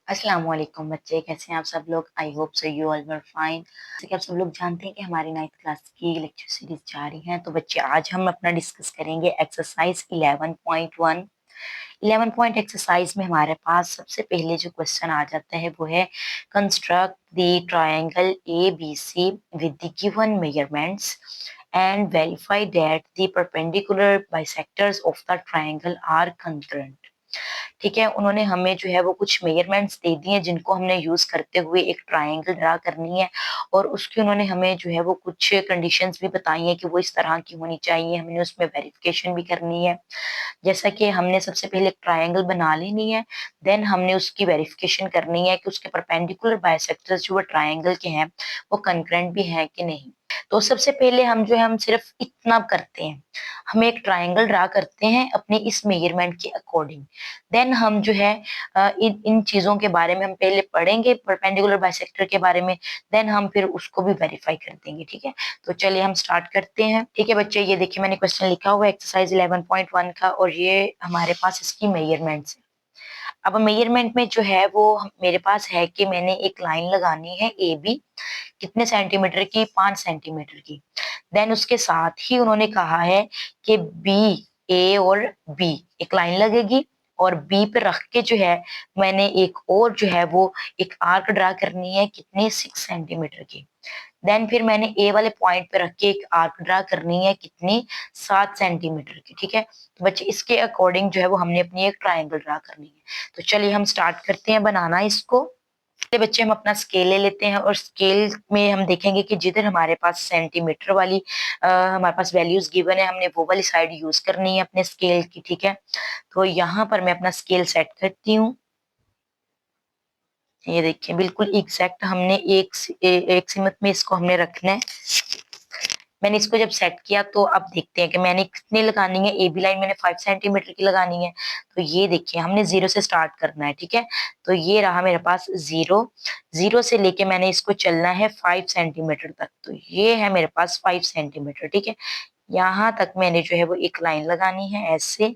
अस्सलाम वालेकुम बच्चे, कैसे हैं आप सब लोग। I hope so you all were fine. जैसे कि आप सब लोग जानते हैं कि हमारी 9th क्लास की लेक्चर सीरीज जारी है। तो बच्चे आज हम अपना डिस्कस करेंगे एक्सरसाइज 11.1। 11 पॉइंट एक्सरसाइज में हमारे पास सबसे पहले जो क्वेश्चन आ जाता है वो है construct the triangle A B C with the given measurements and verify that the perpendicular bisectors of the triangle are concurrent. ठीक है, उन्होंने हमें जो है वो कुछ मेजरमेंट्स दे दिए जिनको हमने यूज करते हुए एक ट्रायंगल ड्रा करनी है। और उसकी उन्होंने हमें जो है वो कुछ कंडीशंस भी बताई हैं कि वो इस तरह की होनी चाहिए। हमने उसमें वेरिफिकेशन भी करनी है। जैसा कि हमने सबसे पहले एक ट्रायंगल बना लेनी है, देन हमने उसकी वेरिफिकेशन करनी है कि उसके परपेंडिकुलर बाइसेक्टर्स जो वो ट्रायंगल के हैं वो कंकरेंट भी हैं कि नहीं। तो सबसे पहले हम जो है हम सिर्फ इतना करते हैं, हम एक ट्रायंगल ड्रा करते हैं अपने इस मेजरमेंट के अकॉर्डिंग। देन हम जो है इन इन चीजों के बारे में हम पहले पढ़ेंगे, परपेंडिकुलर बाइसेक्टर के बारे में। देन हम फिर उसको भी वेरीफाई कर देंगे। ठीक है, तो चलिए हम स्टार्ट करते हैं। ठीक है बच्चे, ये देखिए मैंने क्वेश्चन लिखा हुआ है एक्सरसाइज 11.1 का, और ये हमारे पास इसकी मेजरमेंट्स है। अब मेजरमेंट में जो है वो मेरे पास है कि मैंने एक लाइन लगानी है ए बी, कितने सेंटीमीटर की, 5 सेंटीमीटर की। देन उसके साथ ही उन्होंने कहा है कि बी, ए और बी एक लाइन लगेगी, और बी पे रख के जो है मैंने एक और जो है वो एक आर्क ड्रा करनी है, कितनी, 6 सेंटीमीटर की। देन फिर मैंने ए वाले पॉइंट पे रख के एक आर्क ड्रा करनी है, कितनी, 7 सेंटीमीटर की। ठीक है, तो बच्चे इसके अकॉर्डिंग जो है वो हमने अपनी एक ट्रायंगल ड्रा करनी है। तो चलिए हम स्टार्ट करते हैं बनाना इसको। पहले बच्चे हम अपना स्केल ले लेते हैं, और स्केल में हम देखेंगे कि जिधर हमारे पास सेंटीमीटर वाली हमारे पास वैल्यूज गिवन है, हमने वो वाली साइड यूज करनी है अपने स्केल की। ठीक है, तो यहाँ पर मैं अपना स्केल सेट करती हूँ। ये देखिए बिल्कुल एग्जैक्ट हमने एक सीमत में इसको हमने रखना है। मैंने इसको जब सेट किया तो अब देखते हैं कि मैंने कितनी लगानी है। ए बी लाइन मैंने 5 सेंटीमीटर की लगानी है। तो ये देखिए हमने जीरो से स्टार्ट करना है। ठीक है, तो ये रहा मेरे पास जीरो। जीरो से लेके मैंने इसको चलना है 5 सेंटीमीटर तक। तो ये है मेरे पास 5 सेंटीमीटर। ठीक है, यहाँ तक मैंने जो है वो एक लाइन लगानी है ऐसे।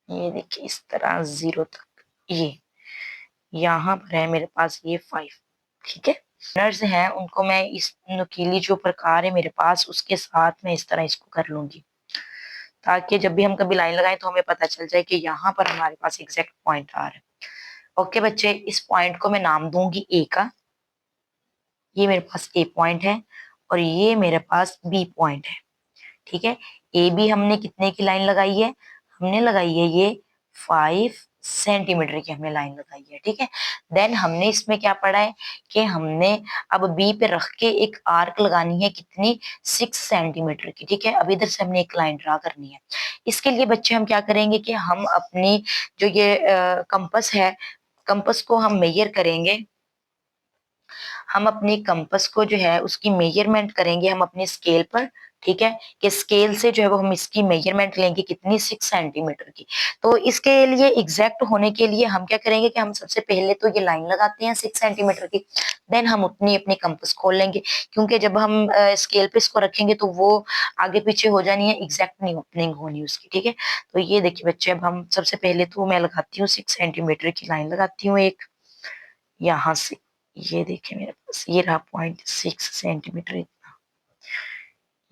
ये देखिए इस तरह जीरो तक, ये यहाँ पर है मेरे पास ये 5। ठीक है, नर्स हैं उनको मैं इस नुकीली जो प्रकार है मेरे पास उसके साथ मैं इस तरह इसको कर लूंगी, ताकि जब भी हम कभी लाइन लगाएं तो हमें पता चल जाए कि यहाँ पर हमारे पास एग्जैक्ट पॉइंट आ रहा है। ओके बच्चे, इस पॉइंट को मैं नाम दूंगी ए का। ये मेरे पास ए पॉइंट है, और ये मेरे पास बी पॉइंट है। ठीक है, ए बी हमने कितने की लाइन लगाई है, हमने लगाई है ये 5 सेंटीमीटर की हमने लाइन लगाई है। ठीक है, देन हमने इसमें क्या पढ़ा है कि हमने अब बी पे रख के एक आर्क लगानी है, कितनी, 6 सेंटीमीटर की। ठीक है, अब इधर से हमने एक लाइन ड्रा करनी है। इसके लिए बच्चे हम क्या करेंगे कि हम अपनी जो ये कंपस है, कंपस को हम मेजर करेंगे। हम अपनी कंपस को जो है उसकी मेजरमेंट करेंगे हम अपने स्केल पर। ठीक है, कि स्केल से जो है वो हम इसकी मेजरमेंट लेंगे, कितनी, 6 सेंटीमीटर की। तो इसके लिए एग्जैक्ट होने के लिए हम क्या करेंगे कि हम सबसे पहले तो ये लाइन लगाते हैं 6 सेंटीमीटर की। देन हम उतनी अपनी कंपस खोल लेंगे, क्योंकि जब हम स्केल पे इसको रखेंगे तो वो आगे पीछे हो जानी है, एग्जैक्ट नहीं ओपनिंग होनी उसकी। ठीक है, तो ये देखिए बच्चे, अब हम सबसे पहले तो मैं लगाती हूँ 6 सेंटीमीटर की लाइन लगाती हूँ एक, यहाँ से। ये देखिए मेरे पास ये रहा पॉइंट, 6 सेंटीमीटर इतना,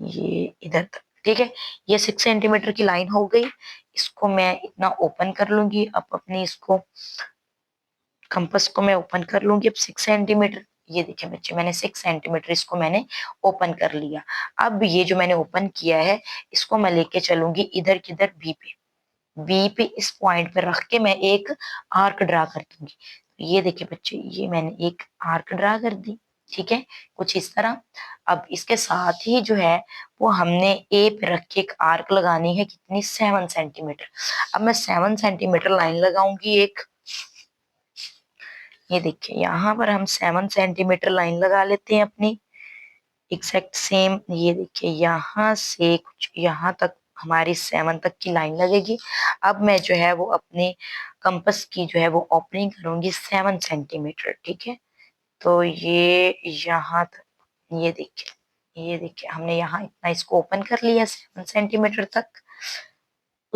ये इधर तक। ठीक है, ये 6 सेंटीमीटर की लाइन हो गई। इसको मैं इतना ओपन कर लूंगी। अब अपनी इसको कंपास को मैं ओपन कर लूंगी अब 6 सेंटीमीटर। ये देखिए बच्चे, मैंने 6 सेंटीमीटर इसको मैंने ओपन कर लिया। अब ये जो मैंने ओपन किया है इसको मैं लेके चलूंगी इधर, किधर, बी पे। बी पे इस पॉइंट पे रख के मैं एक आर्क ड्रा कर दूंगी। ये देखिए बच्चे, ये मैंने एक आर्क ड्रा कर दी। ठीक है, कुछ इस तरह। अब इसके साथ ही जो है वो हमने ए पे रख के एक आर्क लगानी है, कितनी, 7 सेंटीमीटर। अब मैं 7 सेंटीमीटर लाइन लगाऊंगी एक। ये देखिए यहाँ पर हम 7 सेंटीमीटर लाइन लगा लेते हैं अपनी एग्जैक्ट सेम। ये देखिए यहाँ से कुछ यहाँ तक हमारी 7 तक की लाइन लगेगी। अब मैं जो है वो अपने कंपास की जो है वो ओपनिंग करूंगी 7 सेंटीमीटर। ठीक है, तो ये यहाँ तक, ये देखिए हमने यहाँ इतना इसको ओपन कर लिया 7 सेंटीमीटर तक।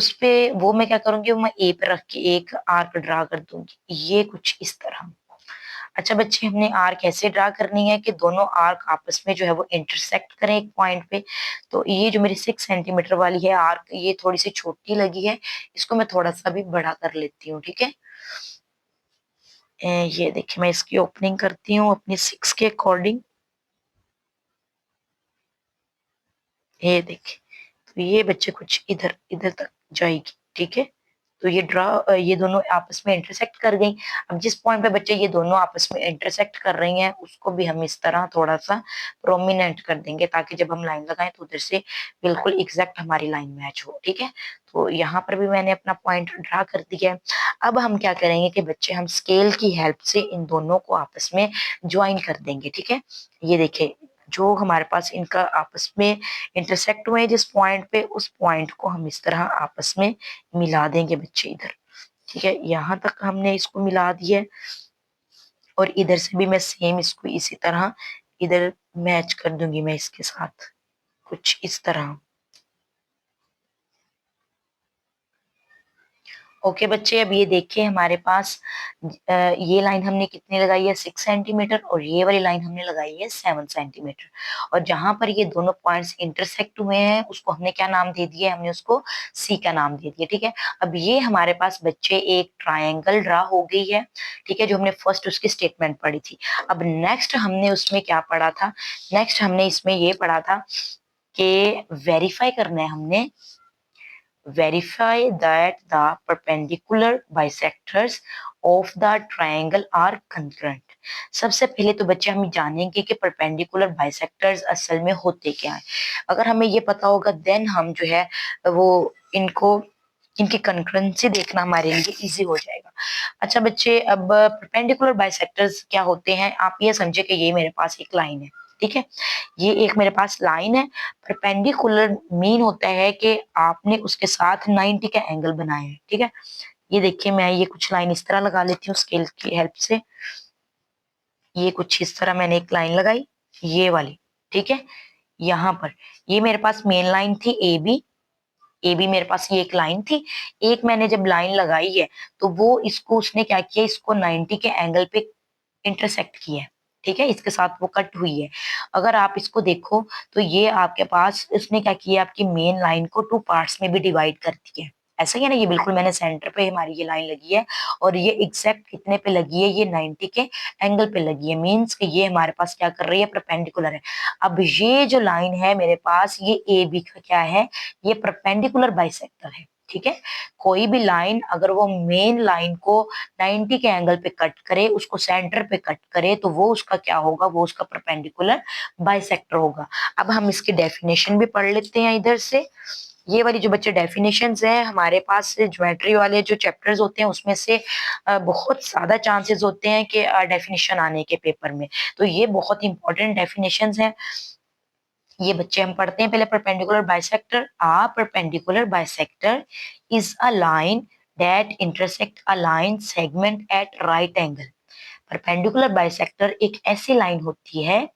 उस पे वो मैं क्या करूंगी, वो मैं ए पे रख के एक आर्क ड्रा कर दूंगी, ये कुछ इस तरह। अच्छा बच्चे, हमने आर्क कैसे ड्रा करनी है कि दोनों आर्क आपस में जो है वो इंटरसेक्ट करें एक पॉइंट पे। तो ये जो मेरी 6 सेंटीमीटर वाली है आर्क, ये थोड़ी सी छोटी लगी है, इसको मैं थोड़ा सा भी बड़ा कर लेती हूँ, ठीक है। ये देखिए, मैं इसकी ओपनिंग करती हूँ अपनी 6 के अकॉर्डिंग। ये देखिए, तो ये बच्चे कुछ इधर इधर तक जाएगी, ठीक है। तो ये दोनों आपस में इंटरसेक्ट कर गई। अब जिस पॉइंट पे बच्चे ये दोनों आपस में इंटरसेक्ट कर रही हैं, उसको भी हम इस तरह थोड़ा सा प्रोमिनेंट कर देंगे, ताकि जब हम लाइन लगाएं तो उधर से बिल्कुल एग्जैक्ट हमारी लाइन मैच हो, ठीक है। तो यहाँ पर भी मैंने अपना पॉइंट ड्रा कर दिया है। अब हम क्या करेंगे कि बच्चे हम स्केल की हेल्प से इन दोनों को आपस में ज्वाइन कर देंगे, ठीक है। ये देखिए, जो हमारे पास इनका आपस में इंटरसेक्ट हुए जिस पॉइंट पे, उस पॉइंट को हम इस तरह आपस में मिला देंगे बच्चे इधर, ठीक है। यहाँ तक हमने इसको मिला दिया है, और इधर से भी मैं सेम इसको इसी तरह इधर मैच कर दूंगी मैं इसके साथ, कुछ इस तरह। ओके बच्चे, अब ये देखिए हमारे पास ये लाइन हमने कितनी लगाई है, 6 सेंटीमीटर, और ये वाली लाइन हमने लगाई है 7 सेंटीमीटर। और जहां पर ये दोनों पॉइंट्स इंटरसेक्ट हुए हैं, उसको हमने क्या नाम दे दिया है, हमने उसको सी का नाम दे दिया, ठीक है। अब ये हमारे पास बच्चे एक ट्रायंगल ड्रा हो गई है, ठीक है, जो हमने फर्स्ट उसकी स्टेटमेंट पढ़ी थी। अब नेक्स्ट हमने उसमें क्या पढ़ा था, नेक्स्ट हमने इसमें ये पढ़ा था कि वेरीफाई करना है हमने, verify that the perpendicular bisectors of the triangle are congruent। सबसे पहले तो बच्चे हम जानेंगे कि परपेंडिकुलर बाइसेक्टर्स असल में होते क्या है। अगर हमें ये पता होगा, देन हम जो है वो इनको इनकी कंकरेंसी देखना हमारे लिए इजी हो जाएगा। अच्छा बच्चे, अब परपेंडिकुलर बाइसेक्टर्स क्या होते हैं, आप ये समझे कि ये मेरे पास एक लाइन है, ठीक है। ये एक मेरे पास लाइन है। परपेंडिकुलर मीन होता है कि आपने उसके साथ 90 का एंगल बनाया है, ठीक है। ये देखिए, मैं ये कुछ लाइन इस तरह लगा लेती हूँ स्केल की हेल्प से। ये कुछ इस तरह मैंने एक लाइन लगाई, ये वाली, ठीक है। यहाँ पर ये मेरे पास मेन लाइन थी ए बी, ए बी मेरे पास ये एक लाइन थी। एक मैंने जब लाइन लगाई है, तो वो इसको उसने क्या किया, इसको 90 के एंगल पे इंटरसेक्ट किया है, ठीक है, इसके साथ वो कट हुई है। अगर आप इसको देखो, तो ये आपके पास इसने क्या किया, आपकी मेन लाइन को 2 पार्ट्स में भी डिवाइड कर दिया है। ऐसा ही है ना, ये बिल्कुल मैंने सेंटर पे हमारी ये लाइन लगी है, और ये एग्जैक्ट कितने पे लगी है, ये 90 के एंगल पे लगी है, मींस कि ये हमारे पास क्या कर रही है, परपेंडिकुलर है। अब ये जो लाइन है मेरे पास, ये ए बी का क्या है, ये परपेंडिकुलर बाइसेक्टर है, ठीक है। कोई भी लाइन अगर वो मेन लाइन को 90 के एंगल पे कट करे, उसको सेंटर पे कट करे, तो वो उसका क्या होगा, वो उसका परपेंडिकुलर बाइसेक्टर होगा। अब हम इसकी डेफिनेशन भी पढ़ लेते हैं इधर से। ये वाली जो बच्चे डेफिनेशंस हैं, हमारे पास ज्योमेट्री वाले जो चैप्टर्स होते हैं उसमें से बहुत ज्यादा चांसेस होते हैं कि डेफिनेशन आने के पेपर में। तो ये बहुत इंपॉर्टेंट डेफिनेशंस हैं। ये बच्चे हम पढ़ते हैं पहले। Perpendicular bisector, a perpendicular bisector is a line that intersect a line segment at right angle. Perpendicular bisector एक ऐसी लाइन होती है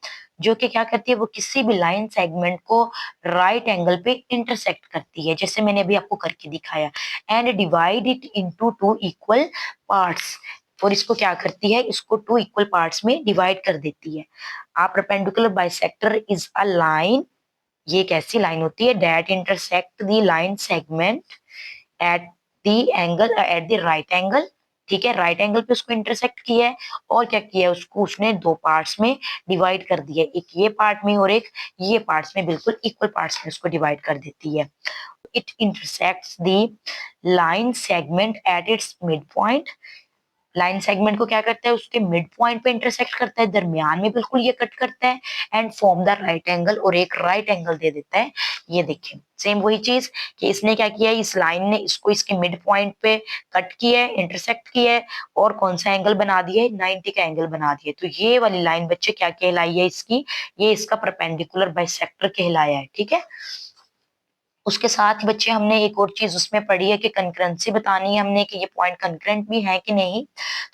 जो कि क्या करती है, वो किसी भी लाइन सेगमेंट को राइट एंगल पे इंटरसेक्ट करती है, जैसे मैंने अभी आपको करके दिखाया, and divide it into 2 equal parts. और इसको क्या करती है, इसको 2 इक्वल पार्ट्स में डिवाइड कर देती है। A perpendicular bisector is a line, ये एक ऐसी लाइन होती है that intersect the line segment at the angle, at the right angle, ठीक है, राइट एंगल पे उसको इंटरसेक्ट किया है। और क्या किया है, उसको उसने 2 पार्ट्स में डिवाइड कर दिया है, एक ये पार्ट में और एक ये पार्ट्स में, बिल्कुल इक्वल पार्ट्स में उसको डिवाइड कर देती है। It intersects the line segment at its mid point. Line segment को क्या करता है, उसके मिड पॉइंट पे इंटरसेक्ट करता है, दरमियान में बिल्कुल ये कट करता है, and form the right angle, और एक राइट एंगल दे देता है। ये देखिए सेम वही चीज कि इसने क्या किया, इस लाइन ने इसको इसके मिड पॉइंट पे कट किया है, इंटरसेक्ट किया है, और कौन सा एंगल बना दिया है, 90 का एंगल बना दिया। तो ये वाली लाइन बच्चे क्या कहलाई है इसकी, ये इसका परपेंडिकुलर बाइसेक्टर कहलाया है, ठीक है। उसके साथ ही बच्चे हमने एक और चीज उसमें पढ़ी है कि कंकरेंसी बतानी है हमने, कि ये पॉइंट कंकरेंट भी है कि नहीं।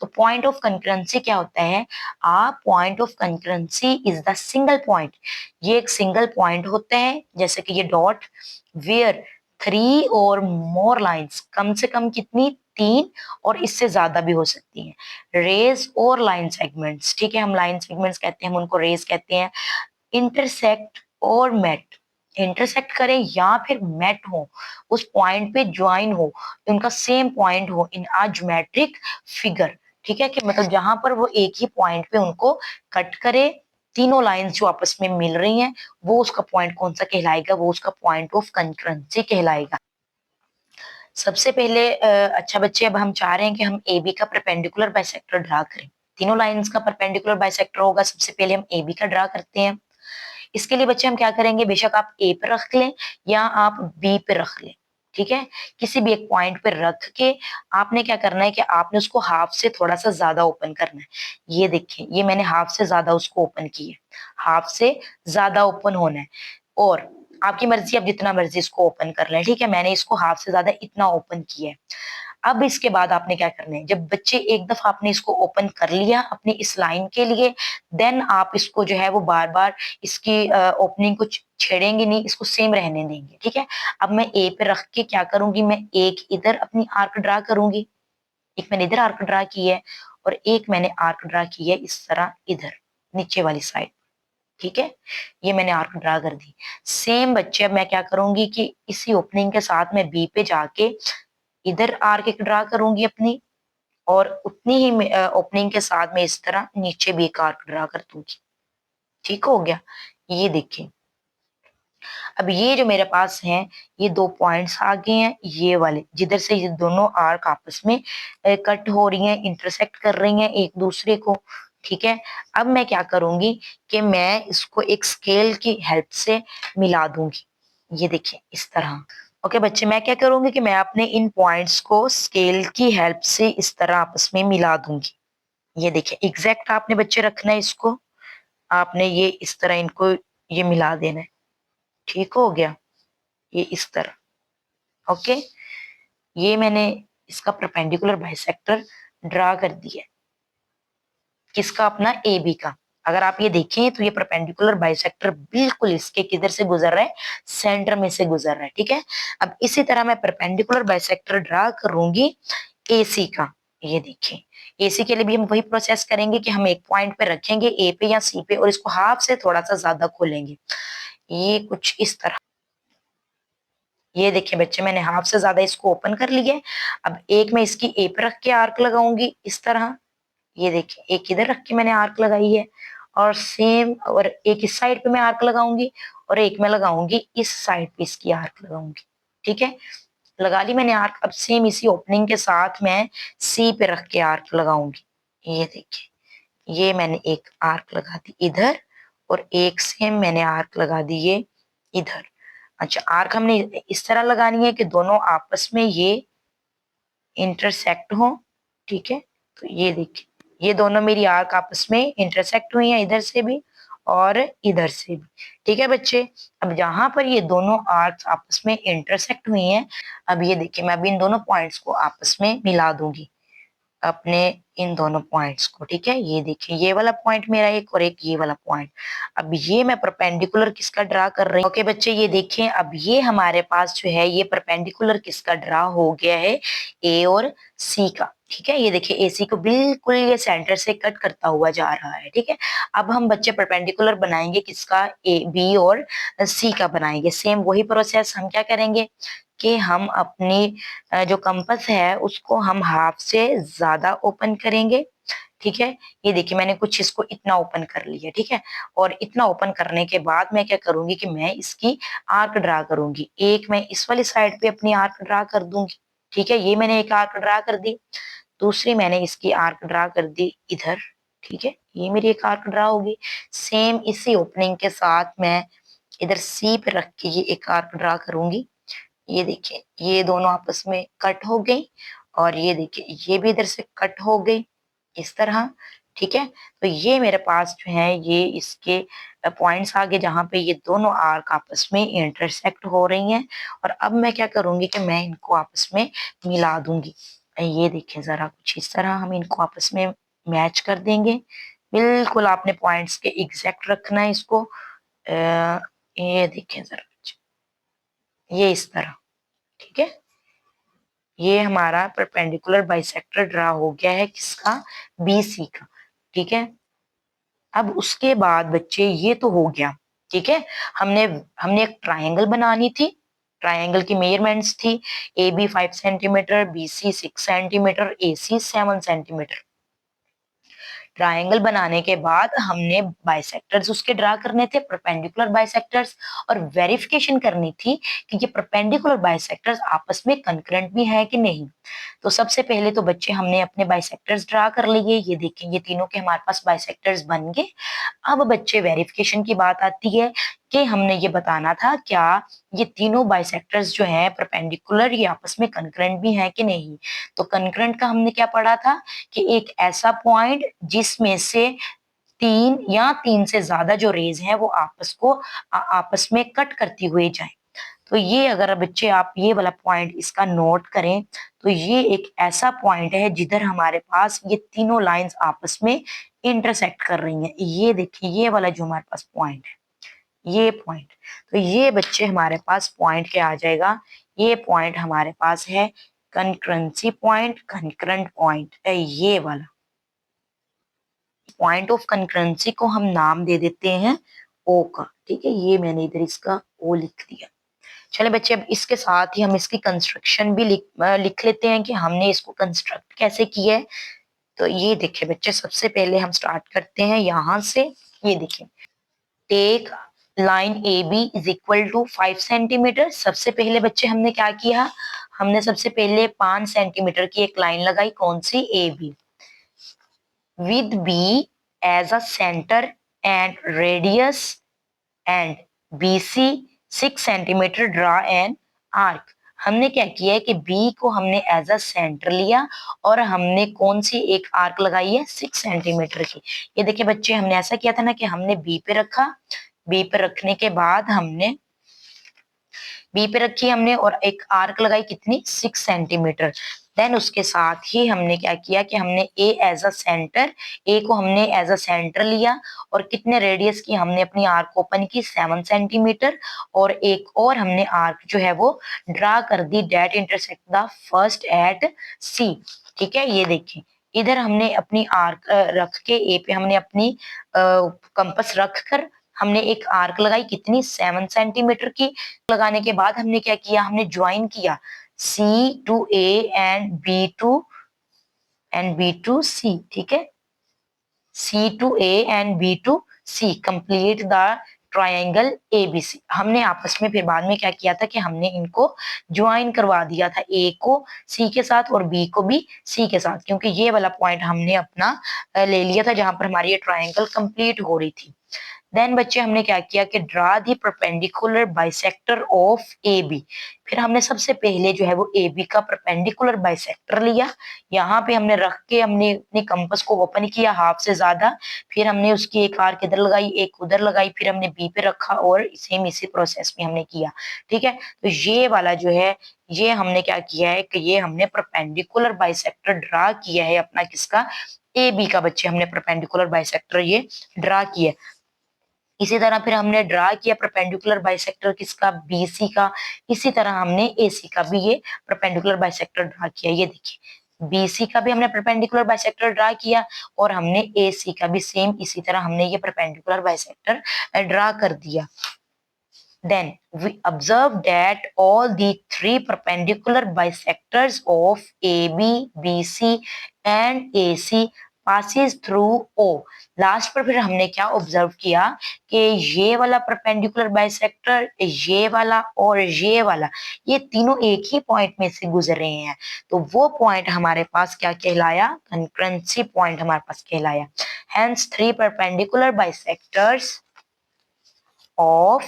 तो पॉइंट ऑफ कंकरेंसी क्या होता है, a point of concurrency is the single point. ये एक सिंगल पॉइंट होता है, जैसे कि ये डॉट, वेयर 3 और मोर लाइंस, कम से कम कितनी, 3 और इससे ज्यादा भी हो सकती हैं। रेज और लाइन सेगमेंट्स, ठीक है, हम लाइन सेगमेंट्स कहते हैं, हम उनको रेज कहते हैं। इंटरसेक्ट और मेट, इंटरसेक्ट करें या फिर मेट हो, उस पॉइंट पे ज्वाइन हो, उनका सेम पॉइंट हो इन आ ज्योमेट्रिक फिगर, ठीक है, कि मतलब जहां पर वो एक ही पॉइंट पे उनको कट करे, तीनों लाइंस जो आपस में मिल रही हैं, वो उसका पॉइंट कौन सा कहलाएगा, वो उसका पॉइंट ऑफ कंकरेंसी कहलाएगा। सबसे पहले अच्छा बच्चे, अब हम चाह रहे हैं कि हम ए बी का परपेंडिकुलर बाइसेक्टर ड्रा करें। तीनों लाइंस का परपेंडिकुलर बाइसेक्टर होगा, सबसे पहले हम ए बी का ड्रा करते हैं। इसके लिए बच्चे हम क्या करेंगे, बेशक आप ए पे रख लें या आप बी पे रख लें, ठीक है, किसी भी एक पॉइंट पे रख के आपने क्या करना है कि आपने उसको हाफ से थोड़ा सा ज्यादा ओपन करना है। ये देखिए, ये मैंने हाफ से ज्यादा उसको ओपन किया, हाफ से ज्यादा ओपन होना है। और आपकी मर्जी, आप जितना मर्जी इसको ओपन कर लें, ठीक है, मैंने इसको हाफ से ज्यादा इतना ओपन किया है। अब इसके बाद आपने क्या करना है, जब बच्चे एक दफा आपने इसको ओपन कर लिया अपनी इस लाइन के लिए, देन आप इसको जो है वो बार बार इसकी ओपनिंग को छेड़ेंगे नहीं, इसको सेम रहने देंगे, ठीक है। अब मैं ए पे रख के क्या करूंगी, मैं एक इधर अपनी आर्क ड्रा करूंगी, एक मैंने इधर आर्क ड्रा की है और एक मैंने आर्क ड्रा की है इस तरह इधर नीचे वाली साइड, ठीक है, ये मैंने आर्क ड्रा कर दी। सेम बच्चे अब मैं क्या करूंगी कि इसी ओपनिंग के साथ मैं बी पे जाके इधर आर्क एक ड्रा करूंगी अपनी, और उतनी ही ओपनिंग के साथ में इस तरह नीचे भी एक आर्क ड्रा कर दूंगी। ठीक हो गया, ये देखिए। अब ये जो मेरे पास है, ये दो पॉइंट्स आ गए हैं, ये वाले जिधर से ये दोनों आर्क आपस में कट हो रही हैं, इंटरसेक्ट कर रही हैं एक दूसरे को, ठीक है। अब मैं क्या करूंगी कि मैं इसको एक स्केल की हेल्प से मिला दूंगी, ये देखिए इस तरह। ओके बच्चे, मैं क्या करूंगी कि मैं अपने इन पॉइंट्स को स्केल की हेल्प से इस तरह आपस में मिला दूंगी। ये देखिए एग्जैक्ट आपने बच्चे रखना है इसको, आपने ये इस तरह इनको ये मिला देना है। ठीक हो गया, ये इस तरह। ओके, ये मैंने इसका परपेंडिकुलर बाइसेक्टर ड्रा कर दिया है, किसका, अपना ए बी का। अगर आप ये देखें तो ये परपेंडिकुलर बाइसेक्टर बिल्कुल इसके किधर से गुजर रहा है, सेंटर में से गुजर रहा है, ठीक है। अब इसी तरह मैं परपेंडिकुलर बाइसेक्टर ड्रा करूंगी एसी का। ये देखिए, एसी के लिए भी हम वही प्रोसेस करेंगे कि हम एक पॉइंट पे रखेंगे ए पे या सी पे और इसको हाफ से थोड़ा सा ज्यादा खोलेंगे, ये कुछ इस तरह। ये देखिए बच्चे, मैंने हाफ से ज्यादा इसको ओपन कर लिया है। अब एक मैं इसकी ए पे रख के आर्क लगाऊंगी इस तरह, ये देखिए एक इधर रख के मैंने आर्क लगाई है, और सेम और एक इस साइड पे मैं आर्क लगाऊंगी और एक मैं लगाऊंगी इस साइड पे इसकी आर्क लगाऊंगी, ठीक है। लगा ली मैंने आर्क। अब सेम इसी ओपनिंग के साथ मैं सी पे रख के आर्क लगाऊंगी, ये देखिए, ये मैंने एक आर्क लगा दी इधर और एक सेम मैंने आर्क लगा दी ये इधर। अच्छा, आर्क हमने इस तरह लगानी है कि दोनों आपस में ये इंटरसेक्ट हो, ठीक है। तो ये देखिए, ये दोनों मेरी आर्क आपस में इंटरसेक्ट हुई हैं, इधर से भी और इधर से भी, ठीक है बच्चे। अब जहां पर ये दोनों आर्क्स आपस में इंटरसेक्ट हुई हैं, अब ये देखिए, मैं अभी इन दोनों पॉइंट्स को आपस में मिला दूंगी, अपने इन दोनों पॉइंट्स को, ठीक है। ये देखिए, ये वाला पॉइंट मेरा एक और एक ये वाला पॉइंट। अब ये मैं परपेंडिकुलर किसका ड्रा कर रही हूँ, ओके बच्चे ये देखें, अब ये हमारे पास जो है ये परपेंडिकुलर किसका ड्रा हो गया है, ए और सी का, ठीक है। ये देखिए, एसी को बिल्कुल ये सेंटर से कट करता हुआ जा रहा है, ठीक है। अब हम बच्चे परपेंडिकुलर बनाएंगे किसका, ए बी और सी का बनाएंगे। सेम वही प्रोसेस हम क्या करेंगे कि हम अपनी जो कंपास है उसको हम हाफ से ज्यादा ओपन करेंगे, ठीक है। ये देखिए, मैंने कुछ इसको इतना ओपन कर लिया, ठीक है। और इतना ओपन करने के बाद मैं क्या करूंगी कि मैं इसकी आर्क ड्रा करूंगी, एक मैं इस वाली साइड पे अपनी आर्क ड्रा कर दूंगी, ठीक है। ये मैंने एक आर्क ड्रा कर दी, दूसरी मैंने इसकी आर्क ड्रा कर दी इधर, ठीक है। ये मेरी एक आर्क ड्रा होगी। सेम इसी ओपनिंग के साथ मैं इधर सी पे रख के ये एक आर्क ड्रा करूंगी। ये देखिए, ये दोनों आपस में कट हो गई और ये देखिए, ये भी इधर से कट हो गई इस तरह, ठीक है। तो ये मेरे पास जो है ये इसके पॉइंट्स आगे जहां पे ये दोनों आर्क आपस में इंटरसेक्ट हो रही हैं। और अब मैं क्या करूंगी कि मैं इनको आपस में मिला दूंगी। ये देखिए जरा, कुछ इस तरह हम इनको आपस में मैच कर देंगे। बिल्कुल आपने पॉइंट्स के एग्जैक्ट रखना है इसको। ये देखिए जरा, ये इस तरह, ठीक है, ये हमारा परपेंडिकुलर बाइसेक्टर ड्रा हो गया है किसका, BC का। ठीक है, अब उसके बाद बच्चे ये तो हो गया। ठीक है, हमने हमने एक ट्रायंगल बनानी थी, ट्रायंगल की मेजरमेंट्स थी, AB 5 centimetre, BC 6 centimetre, AC 7 centimetre. Triangle बनाने के बाद हमने बाइसेक्टर्स उसके ड्रा करने थे, परपेंडिकुलर बाइसेक्टर्स, और वेरिफिकेशन करनी थी कि ये परपेंडिकुलर बाइसेक्टर्स आपस में कंकरेंट भी है कि नहीं। तो सबसे पहले तो बच्चे हमने अपने बाइसेक्टर्स ड्रा कर लिए, ये देखें ये तीनों के हमारे पास बाइसेक्टर्स बन गए। अब बच्चे वेरिफिकेशन की बात आती है कि हमने ये बताना था क्या ये तीनों बाइसेक्टर्स जो हैं परपेंडिकुलर ये आपस में कंकरेंट भी हैं कि नहीं। तो कंकरेंट का हमने क्या पढ़ा था कि एक ऐसा पॉइंट जिसमें से तीन या तीन से ज्यादा जो रेज हैं वो आपस में कट करती हुई जाए। तो ये अगर बच्चे आप ये वाला पॉइंट इसका नोट करें तो ये एक ऐसा पॉइंट है जिधर हमारे पास ये तीनों लाइंस आपस में इंटरसेक्ट कर रही हैं। ये देखिए ये वाला जो हमारे पास पॉइंट है, ये पॉइंट, तो ये बच्चे हमारे पास पॉइंट क्या आ जाएगा, ये पॉइंट हमारे पास है कंकरेंसी पॉइंट, कंकरेंट पॉइंट है ये वाला। पॉइंट ऑफ कंकरेंसी को हम नाम दे देते हैं ओ का। ठीक है, ये मैंने इधर इसका ओ लिख दिया। चले बच्चे, अब इसके साथ ही हम इसकी कंस्ट्रक्शन भी लिख लेते हैं कि हमने इसको कंस्ट्रक्ट कैसे किया है। तो ये देखिए बच्चे, सबसे पहले हम स्टार्ट करते हैं यहां से। ये देखिए, take line A B is equal to 5 centimetre. सबसे पहले बच्चे हमने क्या किया, हमने सबसे पहले 5 सेंटीमीटर की एक लाइन लगाई, कौन सी, A B, with B as a center and radius and BC 6 centimetre draw an arc। हमने क्या किया है कि B को हमने एज अ सेंटर लिया और हमने कौन सी एक आर्क लगाई है 6 सेंटीमीटर की। ये देखिए बच्चे, हमने ऐसा किया था ना कि हमने B पे रखा, B पे रखने के बाद हमने बी पे रखी हमने और एक आर्क लगाई कितनी, 6 सेंटीमीटर। देन उसके साथ ही हमने क्या किया कि हमने ए एज अ सेंटर, ए को हमने एज अ सेंटर लिया और कितने रेडियस की हमने अपनी आर्क ओपन की, 7 सेंटीमीटर। और एक और हमने आर्क जो है वो ड्रा कर दी, that intersect the first at C. ठीक है, ये देखिए इधर हमने अपनी आर्क रख के ए पे हमने अपनी कंपास रख कर हमने एक आर्क लगाई कितनी, 7 सेंटीमीटर की। लगाने के बाद हमने क्या किया, हमने ज्वाइन किया C to A and B to C. ठीक है, C to A and B to C, complete the triangle ABC. हमने आपस में फिर बाद में क्या किया था कि हमने इनको ज्वाइन करवा दिया था, ए को सी के साथ और बी को भी सी के साथ, क्योंकि ये वाला पॉइंट हमने अपना ले लिया था जहां पर हमारी ये ट्रायंगल कंप्लीट हो रही थी। देन बच्चे हमने क्या किया कि draw the perpendicular bisector of A B. फिर हमने सबसे पहले जो है वो ए बी का परपेंडिकुलर बाइसेक्टर लिया, यहाँ पे हमने रख के हमने अपने कंपास को ओपन किया हाफ से ज्यादा, फिर हमने उसकी एक आर्क इधर लगाई एक उधर लगाई, फिर हमने बी पे रखा और सेम इसी प्रोसेस में हमने किया। ठीक है, तो ये वाला जो है ये हमने क्या किया है कि ये हमने परपेंडिकुलर बाइसेक्टर ड्रा किया है अपना किसका, ए बी का। बच्चे हमने परपेंडिकुलर बाइसेक्टर ये ड्रा किया। इसी तरह फिर हमने ड्रा किया परपेंडिकुलर बाइसेक्टर किसका, बीसी का। इसी तरह हमने एसी का भी ये परपेंडिकुलर बाइसेक्टर ड्रा किया। ये देखिए बीसी का भी हमने परपेंडिकुलर बाइसेक्टर ड्रा किया और हमने एसी का भी सेम इसी तरह हमने ये परपेंडिकुलर बाइसेक्टर ड्रा कर दिया। Then we observe that all the three perpendicular bisectors of AB, BC and AC passes through O। Last पर फिर हमने क्या ऑब्जर्व किया कि ये वाला परपेंडिकुलर बाइसेक्टर, ये वाला और ये वाला, ये तीनों एक ही पॉइंट में से गुजर रहे हैं। तो वो पॉइंट हमारे पास क्या कहलाया, कंकरेंसी पॉइंट हमारे पास कहलाया। Hence three perpendicular bisectors of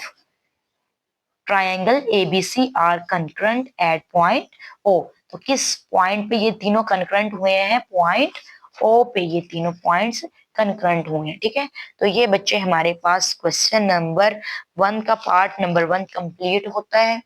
triangle ABC are concurrent at point O. तो किस पॉइंट पे ये तीनों कंकरेंट हुए हैं, पॉइंट ओ पे ये तीनों पॉइंट्स कंकरेंट हुए हैं। ठीक है, तो ये बच्चे हमारे पास क्वेश्चन नंबर 1 का पार्ट नंबर 1 कंप्लीट होता है।